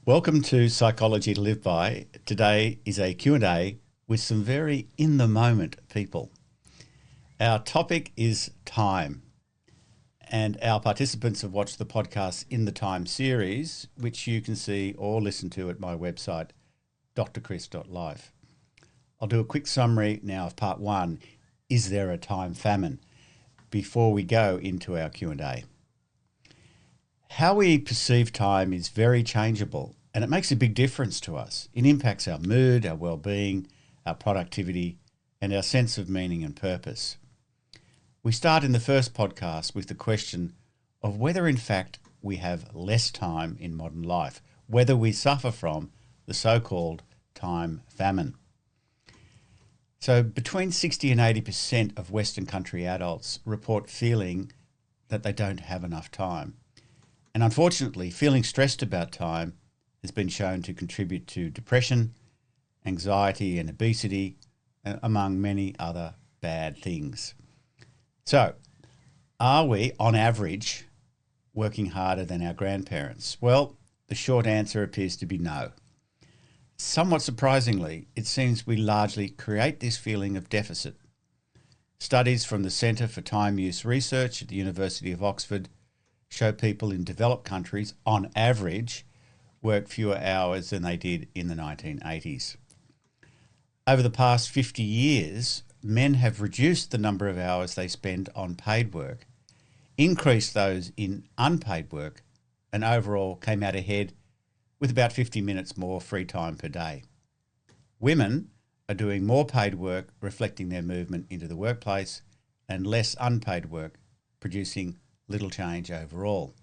Welcome to Psychology to Live By. Today is a Q&A with some very in-the-moment people. Our topic is time, and our participants have watched the podcast In the Time series, which you can see or listen to at my website, drchris.life. I'll do a quick summary now of part one, Is There a Time Famine?, before we go into our Q&A. How we perceive time is very changeable, and it makes a big difference to us. It impacts our mood, our well-being, our productivity, and our sense of meaning and purpose. We start in the first podcast with the question of whether in fact we have less time in modern life, whether we suffer from the so-called time famine. So between 60 and 80% of Western country adults report feeling that they don't have enough time. And unfortunately, feeling stressed about time has been shown to contribute to depression, anxiety and obesity, among many other bad things. So, are we, on average, working harder than our grandparents? Well, the short answer appears to be no. Somewhat surprisingly, it seems we largely create this feeling of deficit. Studies from the Centre for Time Use Research at the University of Oxford show people in developed countries, on average, work fewer hours than they did in the 1980s. Over the past 50 years, men have reduced the number of hours they spend on paid work, increased those in unpaid work, and overall came out ahead with about 50 minutes more free time per day. Women are doing more paid work, reflecting their movement into the workplace, and less unpaid work, producing little change overall.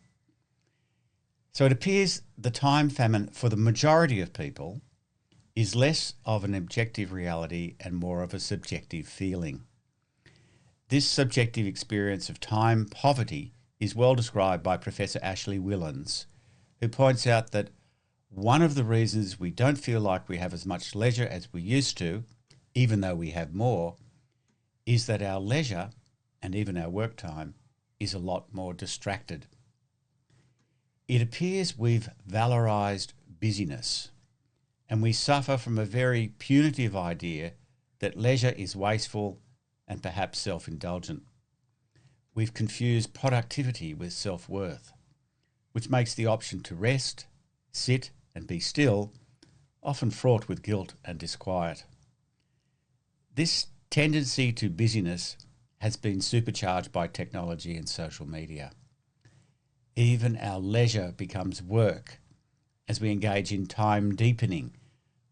So it appears the time famine for the majority of people is less of an objective reality and more of a subjective feeling. This subjective experience of time poverty is well described by Professor Ashley Willans, who points out that one of the reasons we don't feel like we have as much leisure as we used to, even though we have more, is that our leisure and even our work time is a lot more distracted. It appears we've valorised busyness, and we suffer from a very punitive idea that leisure is wasteful and perhaps self-indulgent. We've confused productivity with self-worth, which makes the option to rest, sit and be still often fraught with guilt and disquiet. This tendency to busyness has been supercharged by technology and social media. Even our leisure becomes work as we engage in time deepening.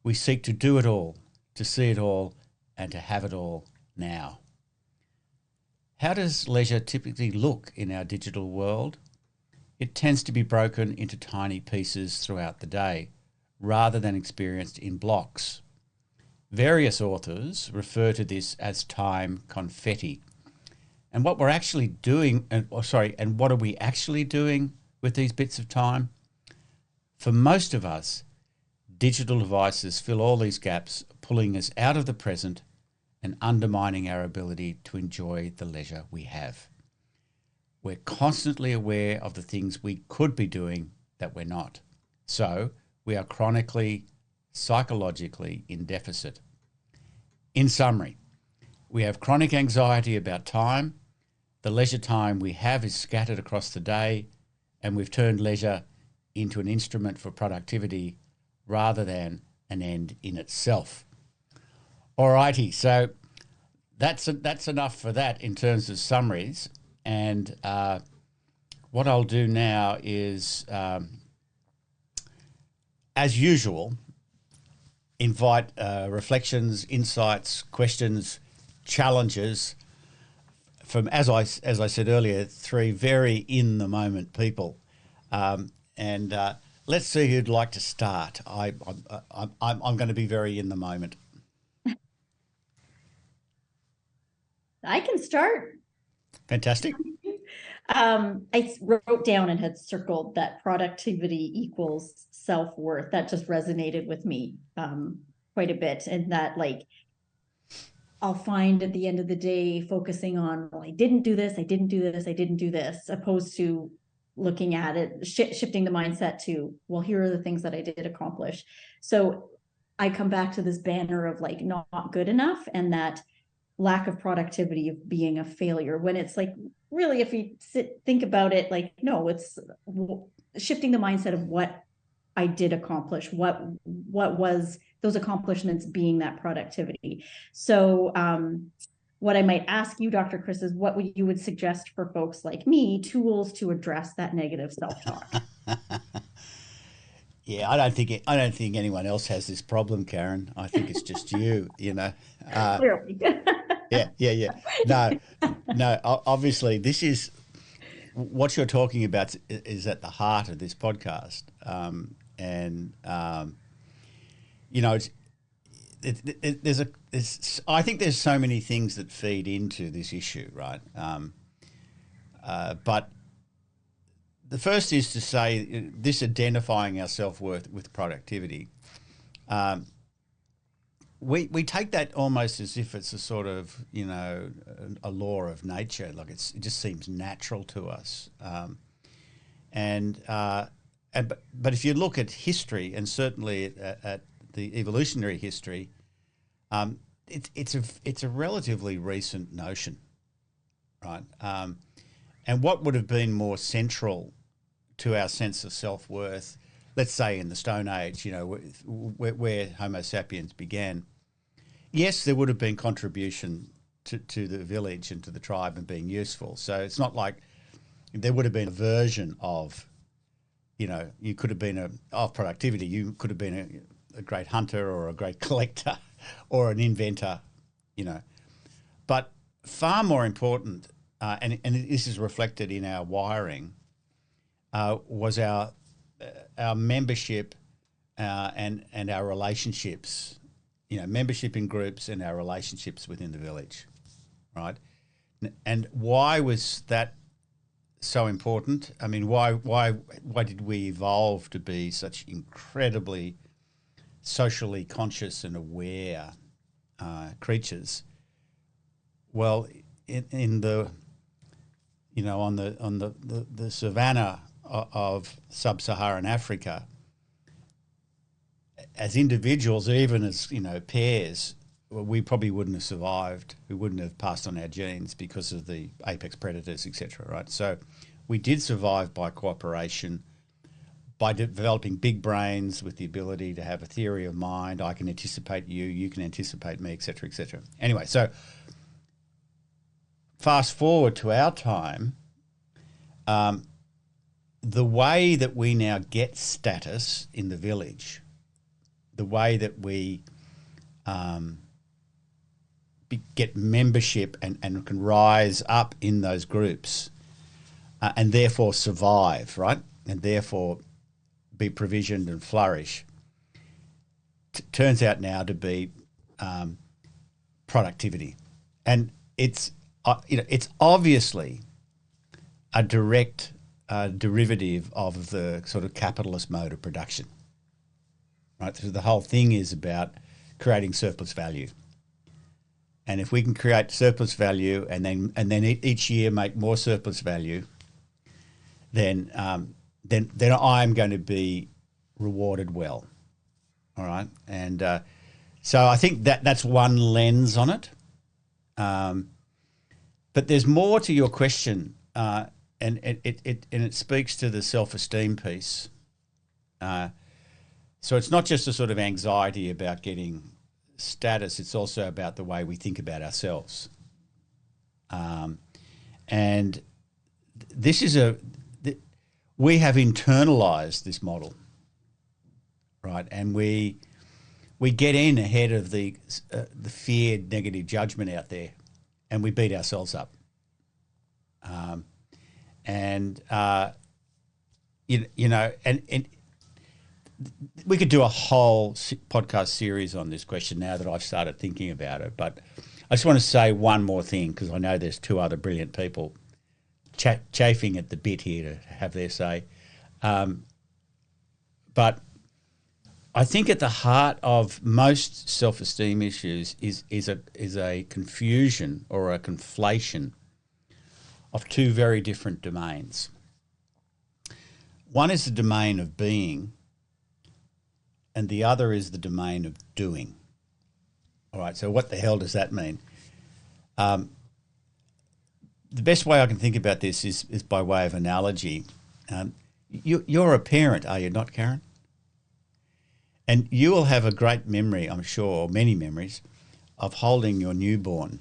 We seek to do it all, to see it all, and to have it all now. How does leisure typically look in our digital world? It tends to be broken into tiny pieces throughout the day, rather than experienced in blocks. Various authors refer to this as time confetti. And what we're actually doing, and what are we actually doing with these bits of time? For most of us, digital devices fill all these gaps, pulling us out of the present and undermining our ability to enjoy the leisure we have. We're constantly aware of the things we could be doing that we're not. So we are chronically, psychologically in deficit. In summary, we have chronic anxiety about time. The leisure time we have is scattered across the day, and we've turned leisure into an instrument for productivity rather than an end in itself. Alrighty, so that's enough for that in terms of summaries. And what I'll do now is, as usual, invite reflections, insights, questions, challenges from, as I said earlier, three very in the moment people, and let's see who'd like to start. I'm going to be very in the moment. I can start. Fantastic. I wrote down and had circled that productivity equals self-worth. That just resonated with me quite a bit, and that I'll find at the end of the day focusing on, well, I didn't do this, I didn't do this, I didn't do this, opposed to looking at it, shifting the mindset to, well, here are the things that I did accomplish. So I come back to this banner of like not good enough, and that lack of productivity of being a failure, when it's like, really, if you think about it, like, no, it's shifting the mindset of what I did accomplish, what was those accomplishments being that productivity. So what I might ask you, Dr. Chris, is what you would suggest for folks like me, tools to address that negative self-talk. Yeah, I don't think anyone else has this problem, Karen. I think it's just you. Clearly. Yeah. No. Obviously, this is what you're talking about is at the heart of this podcast, I think there's so many things that feed into this issue, right? But the first is to say this identifying our self-worth with productivity. We take that almost as if it's a sort of, a law of nature, like it just seems natural to us. But if you look at history, and certainly at the evolutionary history, it's a relatively recent notion, right? And what would have been more central to our sense of self-worth, let's say in the Stone Age, where Homo sapiens began, yes, there would have been contribution to the village and to the tribe and being useful. So it's not like there would have been a version of, you could have been of productivity. You could have been a great hunter or a great collector or an inventor, But far more important, and this is reflected in our wiring, was our membership and our relationships, membership in groups and our relationships within the village, right? And why was that so important? I mean, why did we evolve to be such incredibly socially conscious and aware creatures? Well, in the on the savannah of sub-Saharan Africa, as individuals, even as pairs, we probably wouldn't have survived. We wouldn't have passed on our genes because of the apex predators, etc. Right? So we did survive by cooperation, by developing big brains with the ability to have a theory of mind. I can anticipate you, you can anticipate me, etc., etc. Anyway, so fast forward to our time, the way that we now get status in the village, the way that we get membership and can rise up in those groups and therefore survive, right? And therefore be provisioned and flourish, turns out now to be productivity. And it's obviously a direct derivative of the sort of capitalist mode of production, right? So the whole thing is about creating surplus value. And if we can create surplus value and then each year make more surplus value, then I'm going to be rewarded well. All right, and so I think that's one lens on it. But there's more to your question, and it speaks to the self-esteem piece. So it's not just a sort of anxiety about getting status; it's also about the way we think about ourselves. And this is we have internalized this model, right? And we get in ahead of the feared negative judgment out there, and we beat ourselves up. And we could do a whole podcast series on this question now that I've started thinking about it. But I just want to say one more thing, because I know there's two other brilliant people chafing at the bit here to have their say. But I think at the heart of most self-esteem issues is a confusion or a conflation of two very different domains. One is the domain of being, and the other is the domain of doing. All right, so what the hell does that mean? The best way I can think about this is by way of analogy. You're a parent, are you not, Karen? And you will have a great memory, I'm sure, or many memories, of holding your newborn,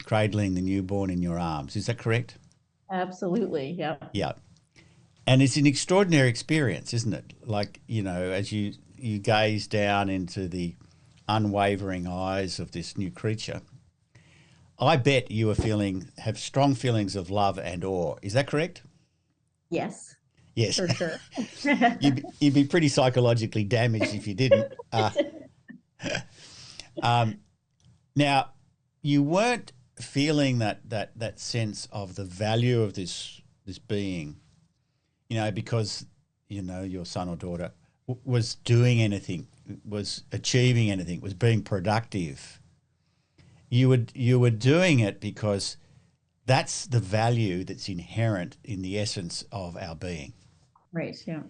cradling the newborn in your arms. Is that correct? Absolutely. Yeah. Yeah. And it's an extraordinary experience, isn't it? Like, as you gaze down into the unwavering eyes of this new creature, I bet you have strong feelings of love and awe. Is that correct? Yes, Yes. for sure. You'd be pretty psychologically damaged if you didn't. Now, you weren't feeling that sense of the value of this being, because your son or daughter was doing anything, was achieving anything, was being productive. You were doing it because that's the value that's inherent in the essence of our being. Right. Yeah.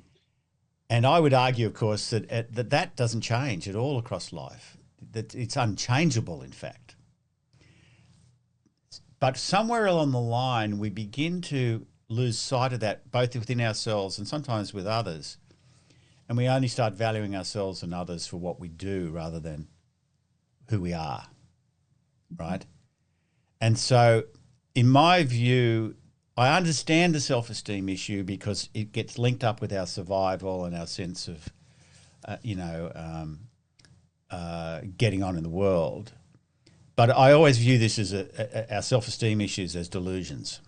And I would argue, of course, that doesn't change at all across life. That it's unchangeable, in fact. But somewhere along the line, we begin to lose sight of that, both within ourselves and sometimes with others. And we only start valuing ourselves and others for what we do rather than who we are, right? And so, in my view, I understand the self-esteem issue because it gets linked up with our survival and our sense of, getting on in the world. But I always view this as our self-esteem issues as delusions,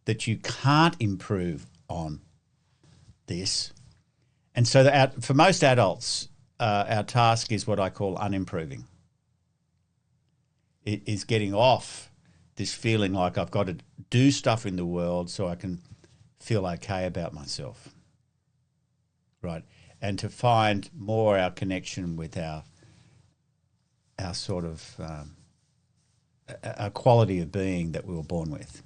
that you can't improve on this. And so for most adults, our task is what I call unimproving. It is getting off this feeling like I've got to do stuff in the world so I can feel okay about myself, right? And to find more our connection with our sort of our quality of being that we were born with.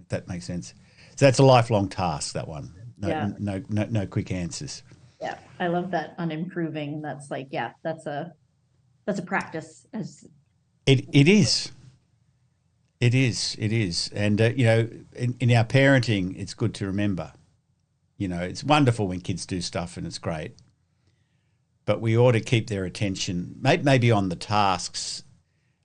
If that makes sense. So that's a lifelong task, that one. No quick answers. Yeah. I love that unimproving. That's like, yeah, that's a practice as It is. It is. And, in our parenting, it's good to remember, it's wonderful when kids do stuff and it's great, but we ought to keep their attention maybe on the tasks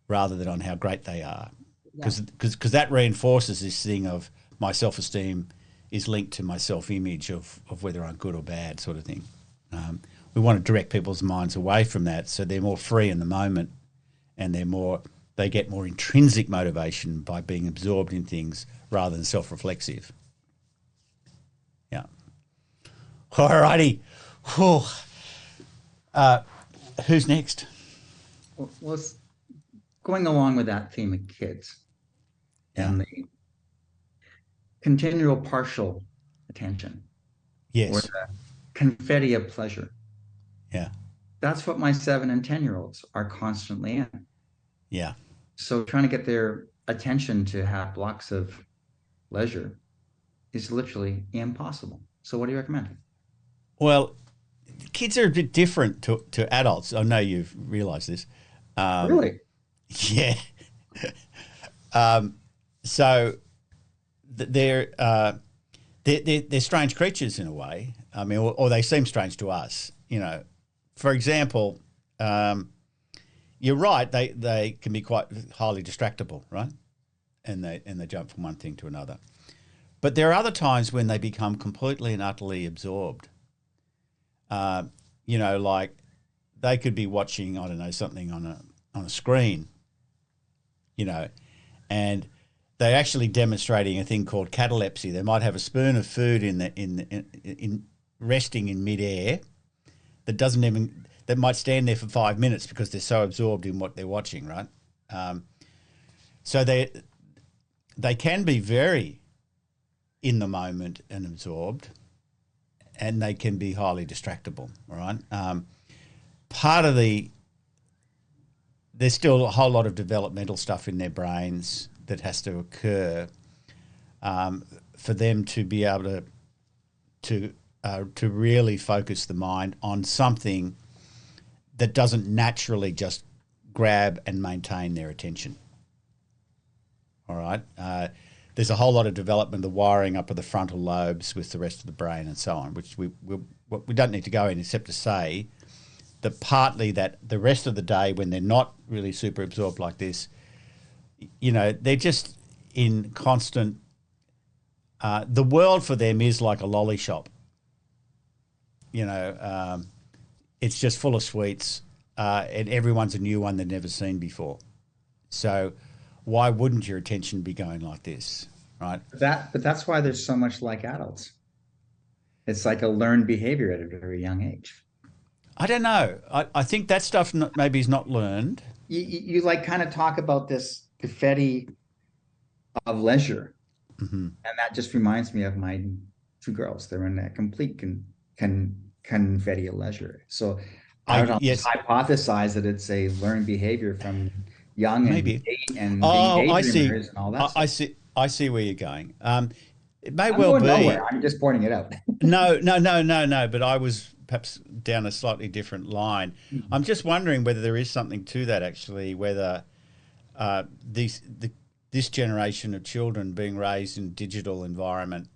rather than on how great they are. Because that reinforces this thing of my self-esteem is linked to my self-image of whether I'm good or bad sort of thing. We want to direct people's minds away from that so they're more free in the moment and they get more intrinsic motivation by being absorbed in things rather than self-reflexive. Yeah. All righty. Who's next? Well, going along with that theme of kids and the continual partial attention. Yes. Or the confetti of pleasure. Yeah. That's what my 7 and 10-year-olds are constantly in. Yeah. So trying to get their attention to have blocks of leisure is literally impossible. So what do you recommend? Well, kids are a bit different to adults. I know you've realised this. Really? Yeah. So they're strange creatures in a way. I mean, or they seem strange to us. For example, you're right. They can be quite highly distractible, right? And they jump from one thing to another. But there are other times when they become completely and utterly absorbed. Like they could be watching, I don't know, something on a screen, and they're actually demonstrating a thing called catalepsy. They might have a spoon of food in resting in midair that might stand there for 5 minutes because they're so absorbed in what they're watching, right? So they can be very in the moment and absorbed, and they can be highly distractible, all right? There's still a whole lot of developmental stuff in their brains that has to occur for them to be able to really focus the mind on something that doesn't naturally just grab and maintain their attention. All right. There's a whole lot of development, the wiring up of the frontal lobes with the rest of the brain and so on, which we don't need to go in except to say that partly that the rest of the day when they're not really super absorbed like this, they're just in constant, the world for them is like a lolly shop. It's just full of sweets, and everyone's a new one they've never seen before. So why wouldn't your attention be going like this, right? But that's why there's so much like adults. It's like a learned behavior at a very young age. I don't know. I think that stuff maybe is not learned. You like kind of talk about this confetti of leisure, and that just reminds me of my two girls. They're in a complete confetti of leisure. So I would Yes. hypothesize that it's a learned behavior from young Maybe. and Oh, being I see. daydreamers and all that stuff. I see where you're going. It may I'm well going be. nowhere. I'm just pointing it out. No. But I was perhaps down a slightly different line. I'm just wondering whether there is something to that actually, whether this generation of children being raised in a digital environment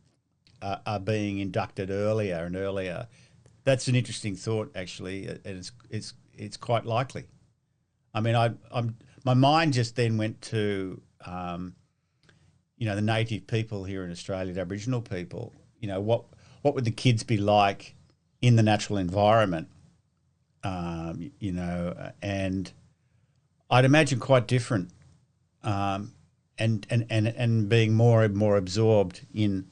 are being inducted earlier and earlier. That's an interesting thought actually, and it's quite likely. I mean, my mind just then went to the native people here in Australia, the Aboriginal people. What would the kids be like in the natural environment? And I'd imagine quite different, and being more and more absorbed in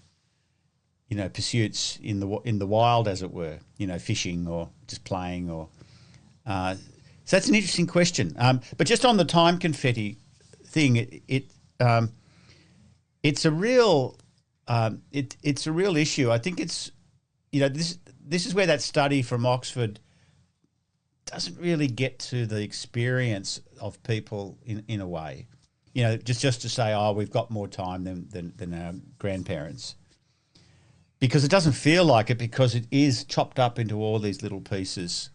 pursuits in the wild, as it were. Fishing or just playing or. So that's an interesting question. But just on the time confetti thing, it's a real it's a real issue. I think it's this is where that study from Oxford doesn't really get to the experience of people in a way. Just to say, oh, we've got more time than our grandparents. Because it doesn't feel like it, because it is chopped up into all these little pieces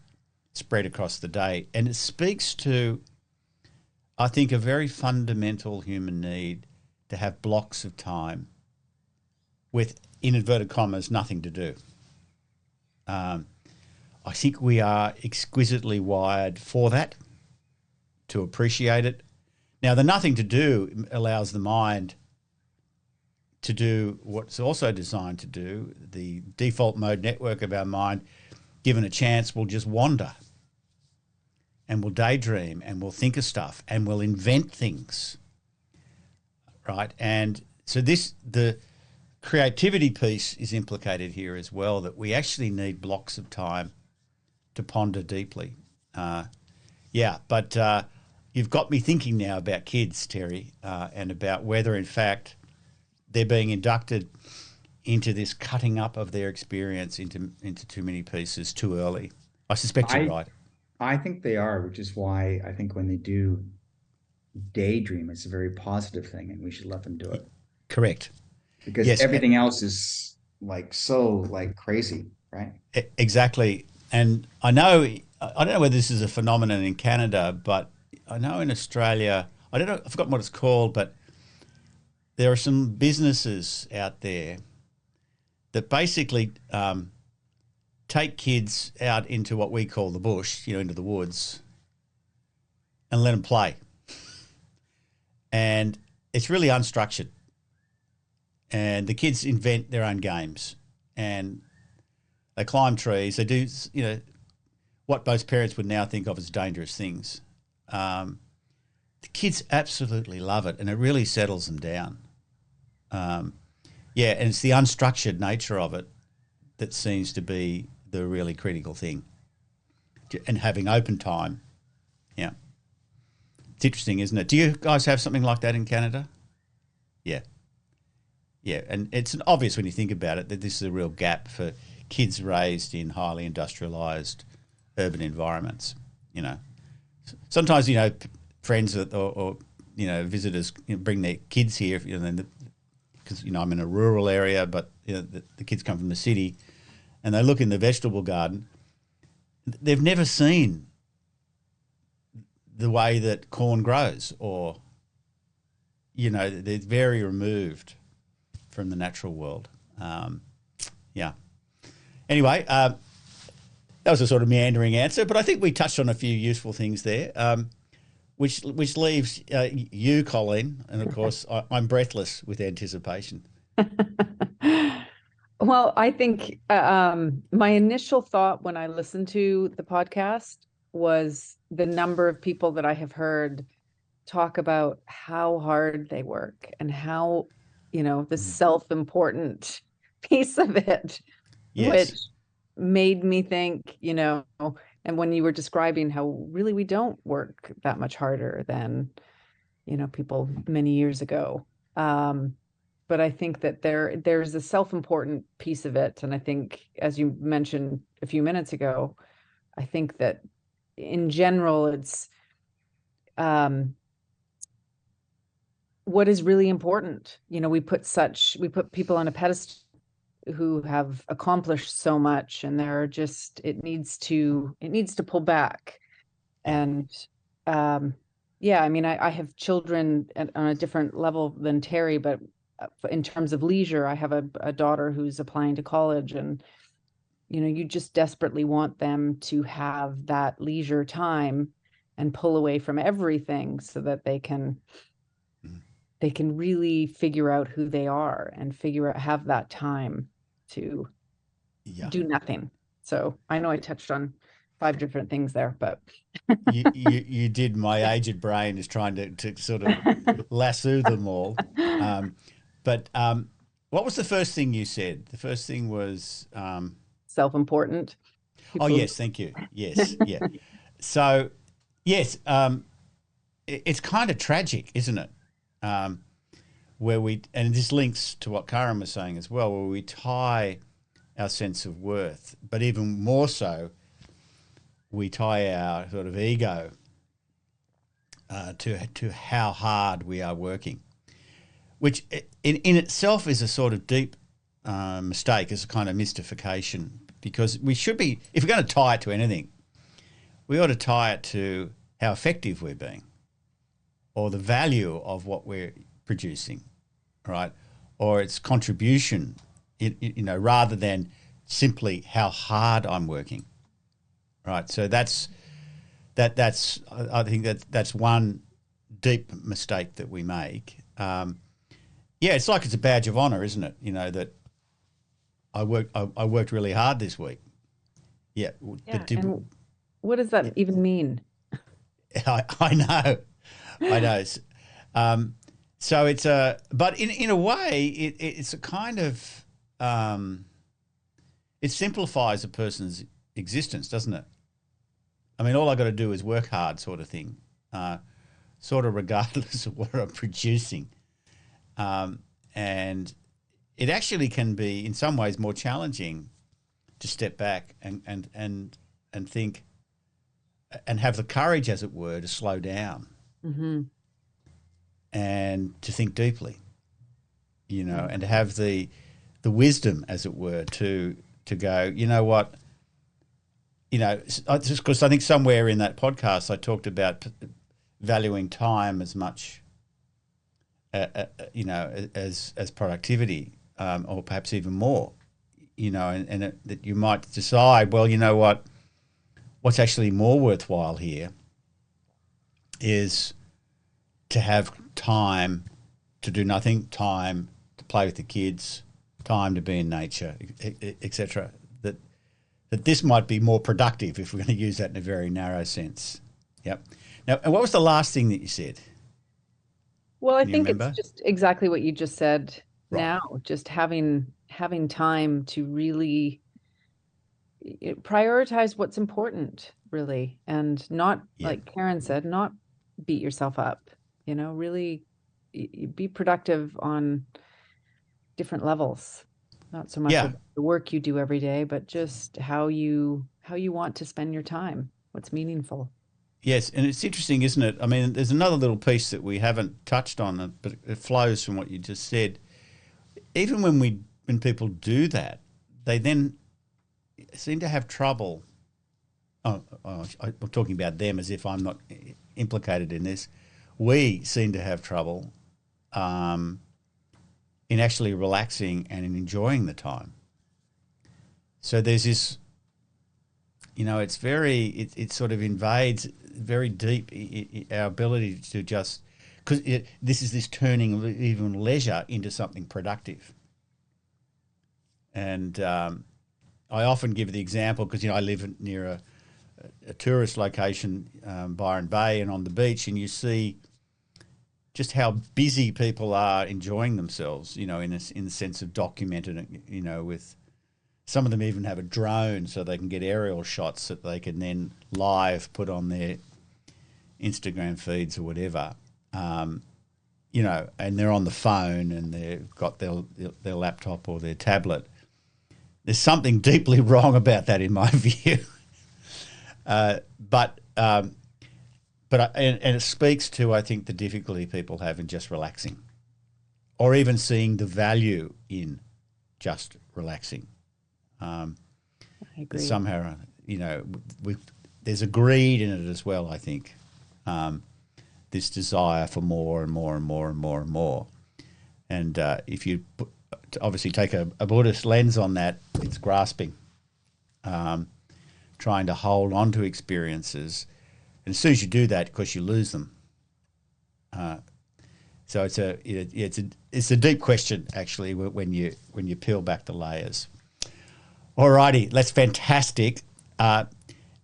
spread across the day. And it speaks to, I think, a very fundamental human need to have blocks of time with, in inverted commas, nothing to do. I think we are exquisitely wired for that, to appreciate it. Now, the nothing to do allows the mind to do what's also designed to do. The default mode network of our mind, given a chance, will just wander and will daydream and will think of stuff and will invent things, right? And so the creativity piece is implicated here as well, that we actually need blocks of time to ponder deeply. But you've got me thinking now about kids, Terry, and about whether, in fact, they're being inducted into this cutting up of their experience into too many pieces too early. I suspect you're right. I think they are, which is why I think when they do daydream, it's a very positive thing, and we should let them do it. Correct. Because yes, everything else is so crazy, right? Exactly. And I don't know whether this is a phenomenon in Canada, but I know in Australia, I've forgotten what it's called, but there are some businesses out there that basically take kids out into what we call the bush, into the woods, and let them play. And it's really unstructured. And the kids invent their own games, and they climb trees. They do, what most parents would now think of as dangerous things. The kids absolutely love it, and it really settles them down. And it's the unstructured nature of it that seems to be the really critical thing. And having open time, yeah. It's interesting, isn't it? Do you guys have something like that in Canada? Yeah. Yeah, and it's obvious when you think about it that this is a real gap for kids raised in highly industrialised urban environments. Sometimes friends or visitors bring their kids here, and because I'm in a rural area, but the kids come from the city, and they look in the vegetable garden. They've never seen the way that corn grows, or they're very removed from the natural world. Yeah. Anyway, that was a sort of meandering answer, but I think we touched on a few useful things there, which leaves you, Colleen, and of course I'm breathless with anticipation. Well, I think my initial thought when I listened to the podcast was the number of people that I have heard talk about how hard they work and how, the self-important piece of it, which Yes. made me think, and when you were describing how really we don't work that much harder than, people many years ago. But I think that there's a self-important piece of it. And I think, as you mentioned a few minutes ago, I think that in general, it's what is really important. We put people on a pedestal who have accomplished so much, and it needs to pull back. And yeah, I mean, I have children on a different level than Terry, but in terms of leisure, I have a daughter who's applying to college, and you just desperately want them to have that leisure time and pull away from everything so that they can really figure out who they are and have that time to do nothing. So I know I touched on 5 different things there, but you did. My aged brain is trying to sort of lasso them all. But what was the first thing you said? The first thing was self-important. Oh, yes, thank you. Yes, yeah. So, yes, it's kind of tragic, isn't it? And this links to what Karen was saying as well, where we tie our sense of worth, but even more so, we tie our sort of ego to how hard we are working, which in itself is a sort of deep mistake, is a kind of mystification, because we should be, if we're going to tie it to anything, we ought to tie it to how effective we're being, or the value of what we're producing, right? Or its contribution, rather than simply how hard I'm working, right? So that's I think that's one deep mistake that we make. Yeah, it's like it's a badge of honor, isn't it? That I worked really hard this week. Yeah, but and what does that even mean? I know. So it's but in a way, it's a kind of, it simplifies a person's existence, doesn't it? I mean, all I got to do is work hard, sort of thing, sort of regardless of what I'm producing, and it actually can be in some ways more challenging to step back and think, and have the courage, as it were, to slow down. Mm-hmm. And to think deeply, and to have the wisdom, as it were, to go, you know what, just because I think somewhere in that podcast I talked about valuing time as much, as productivity, or perhaps even more, that you might decide, well, you know what, what's actually more worthwhile here is to have time to do nothing, time to play with the kids, time to be in nature, etc. That this might be more productive if we're going to use that in a very narrow sense. Yep. Now, and what was the last thing that you said? Well, I think it's just exactly what you just said. Right. Now, just having time to really prioritize what's important, really, and not, like Karen said, not beat yourself up. Really be productive on different levels. Not so much about the work you do every day, but just how you want to spend your time, what's meaningful. Yes, and it's interesting, isn't it? I mean, there's another little piece that we haven't touched on, but it flows from what you just said, even when people do that, they then seem to have trouble. I'm talking about them as if I'm not implicated in this. We seem to have trouble in actually relaxing and in enjoying the time. So there's this, it sort of invades very deep our ability to just, because this is this turning of even leisure into something productive. And I often give the example because, I live near a tourist location, Byron Bay, and on the beach, and you see just how busy people are enjoying themselves, in the sense of documented, with some of them even have a drone so they can get aerial shots that they can then live put on their Instagram feeds or whatever. And they're on the phone and they've got their laptop or their tablet. There's something deeply wrong about that in my view. But it speaks to, I think, the difficulty people have in just relaxing, or even seeing the value in just relaxing. I agree. Somehow, there's a greed in it as well, I think. This desire for more and more and more and more and more. And if you obviously take a Buddhist lens on that, it's grasping, trying to hold on to experiences. And as soon as you do that, of course, you lose them. So it's a deep question, actually, when you peel back the layers. All righty, that's fantastic. Am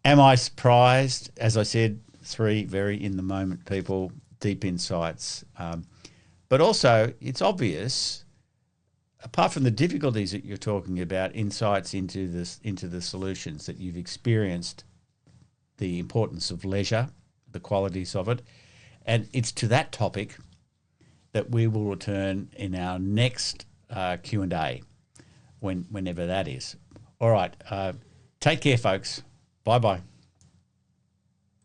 I surprised? As I said, 3 very in-the-moment people, deep insights. But also, it's obvious, apart from the difficulties that you're talking about, insights into the solutions that you've experienced, the importance of leisure, the qualities of it. And it's to that topic that we will return in our next Q&A, whenever that is. All right. Take care, folks. Bye-bye.